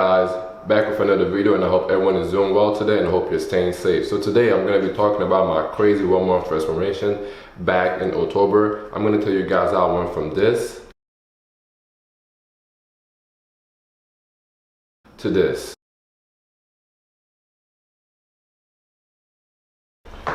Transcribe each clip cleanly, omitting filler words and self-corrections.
guys, back with another video, and I hope everyone is doing well today, and I hope you're staying safe. So today I'm going to be talking about my crazy 1 month transformation back in October. I'm going to tell you guys how I went from this to this.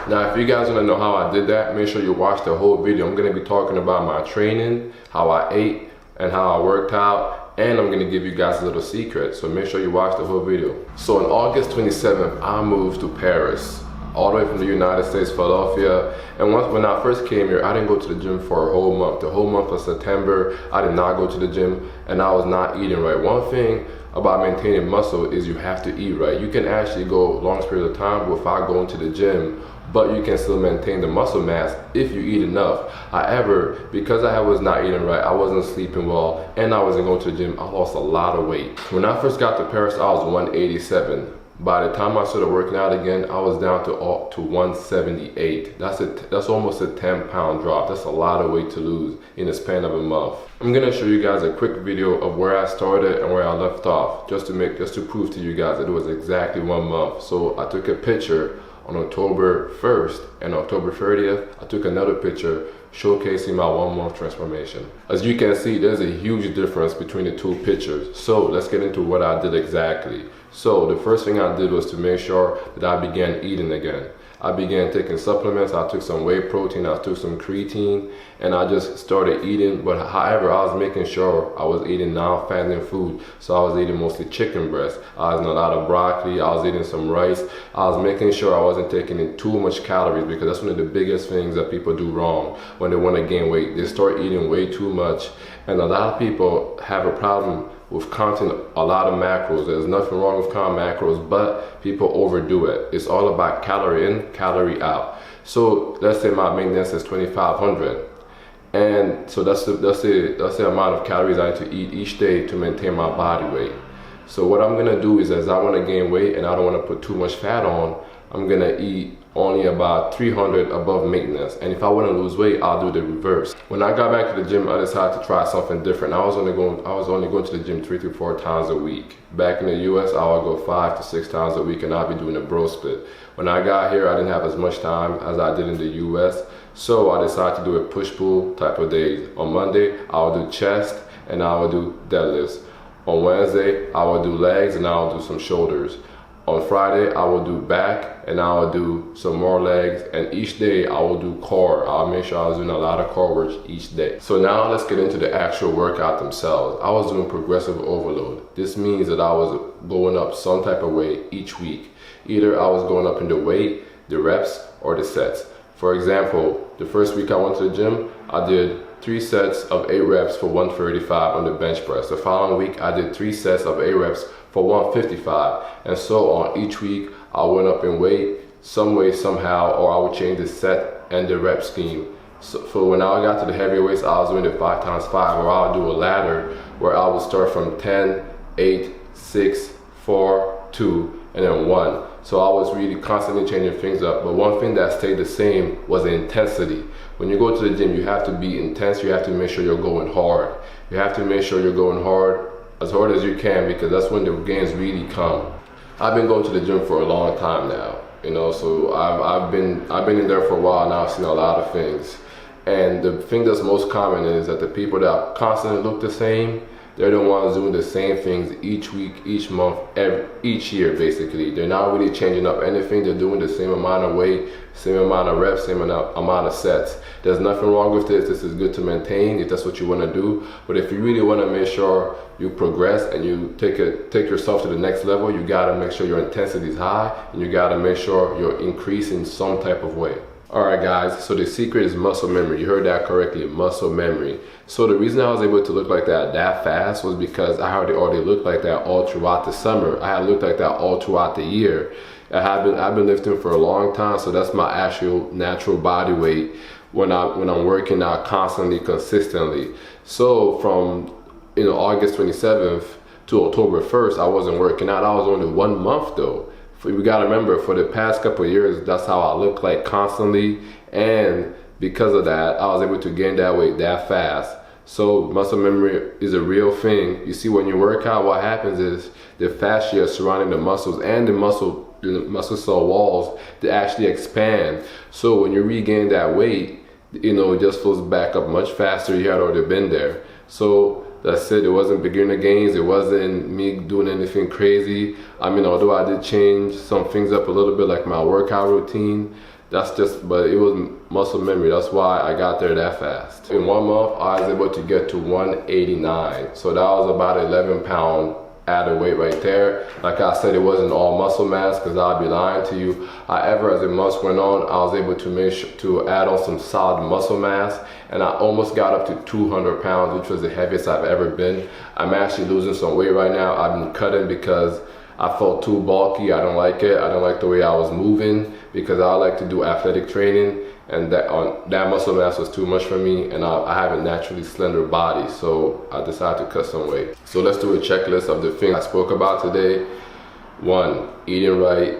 Now, if you guys want to know how I did that, make sure you watch the whole video. I'm going to be talking about my training, how I ate, and how I worked out, and I'm going to give you guys a little secret. So make sure you watch the whole video. So on August 27th, I moved to Paris, all the way from the United States, Philadelphia. And when I first came here, I didn't go to the gym for a whole month. The whole month of September, I did not go to the gym, and I was not eating right. One thing about maintaining muscle is you have to eat right. You can actually go long period of time without going to the gym, but you can still maintain the muscle mass if you eat enough. However, because I was not eating right, I wasn't sleeping well, and I wasn't going to the gym, I lost a lot of weight. When I first got to Paris, I was 187. By the time I started working out again, I was down to 178. That's almost a 10-pound drop. That's a lot of weight to lose in the span of a month. I'm gonna show you guys a quick video of where I started and where I left off, just to prove to you guys that it was exactly 1 month. So I took a picture on October 1st and October 30th, I took another picture showcasing my 1 month transformation. As you can see, there's a huge difference between the two pictures. So let's get into what I did exactly. So the first thing I did was to make sure that I began eating again. I began taking supplements. I took some whey protein, I took some creatine, and I just started eating. But however, I was making sure I was eating non-fattening food. So I was eating mostly chicken breast. I was eating a lot of broccoli. I was eating some rice. I was making sure I wasn't taking in too much calories, because that's one of the biggest things that people do wrong when they want to gain weight. They start eating way too much, and a lot of people have a problem with counting a lot of macros. There's nothing wrong with counting macros, but people overdo it. It's all about calorie in, calorie out. So let's say my maintenance is 2,500, and so that's the amount of calories I need to eat each day to maintain my body weight. So what I'm gonna do is, as I want to gain weight and I don't want to put too much fat on, I'm gonna eat only about 300 above maintenance. And if I want to lose weight, I'll do the reverse. When I got back to the gym, I decided to try something different. I was only going to the gym 3 to 4 times a week. Back in the US, I would go 5 to 6 times a week, and I'll be doing a bro split. When I got here, I didn't have as much time as I did in the US, so I decided to do a push-pull type of days. On Monday, I would do chest and I would do deadlifts. On Wednesday, I would do legs and I would do some shoulders. On Friday, I will do back and I will do some more legs, and each day I will do core. I'll make sure I was doing a lot of core work each day. So now let's get into the actual workout themselves. I was doing progressive overload. This means that I was going up some type of weight each week. Either I was going up in the weight, the reps, or the sets. For example, the first week I went to the gym, I did 3 sets of 8 reps for 135 on the bench press. The following week, I did 3 sets of 8 reps for 155, and so on. Each week I went up in weight some way, somehow, or I would change the set and the rep scheme. So when I got to the heavier weights, I was doing the 5x5, or I would do a ladder where I would start from 10, 8, 6, 4, 2, and then 1. So I was really constantly changing things up, but one thing that stayed the same was the intensity. When you go to the gym, you have to be intense. You have to make sure you're going hard. You have to make sure you're going hard as you can, because that's when the gains really come. I've been going to the gym for a long time now, you know, so I've been in there for a while now. I've seen a lot of things, and the thing that's most common is that the people that constantly look the same, they're the ones doing the same things each week, each month, each year basically. They're not really changing up anything. They're doing the same amount of weight, same amount of reps, same amount of sets. There's nothing wrong with this. This is good to maintain if that's what you want to do. But if you really want to make sure you progress and you take yourself to the next level, you got to make sure your intensity is high, and you got to make sure you're increasing some type of weight. Alright guys, so the secret is muscle memory. You heard that correctly, muscle memory. So the reason I was able to look like that fast was because I already looked like that all throughout the summer. I had looked like that all throughout the year. I've been lifting for a long time, so that's my actual natural body weight when I'm working out constantly, consistently. So from August 27th to October 1st, I wasn't working out. I was only 1 month though. We gotta remember, for the past couple of years, that's how I look like constantly, and because of that, I was able to gain that weight that fast. So muscle memory is a real thing. You see, when you work out, what happens is the fascia surrounding the muscles and the muscle cell walls, they actually expand. So when you regain that weight, you know, it just flows back up much faster. You had already been there. So that's it. It wasn't beginner gains. It wasn't me doing anything crazy. I mean, although I did change some things up a little bit, like my workout routine, but it was muscle memory. That's why I got there that fast. In 1 month, I was able to get to 189. So that was about 11-pound added weight right there. Like I said, it wasn't all muscle mass, because I'd be lying to you. However, as the months went on, I was able to make sure to add on some solid muscle mass, and I almost got up to 200 pounds, which was the heaviest I've ever been. I'm actually losing some weight right now. I've been cutting because I felt too bulky. I don't like it. I don't like the way I was moving, because I like to do athletic training, and that muscle mass was too much for me, and I have a naturally slender body, so I decided to cut some weight. So let's do a checklist of the things I spoke about today. 1, eating right.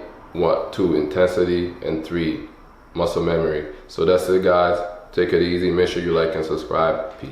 2, intensity. And 3, muscle memory. So that's it, guys. Take it easy. Make sure you like and subscribe. Peace.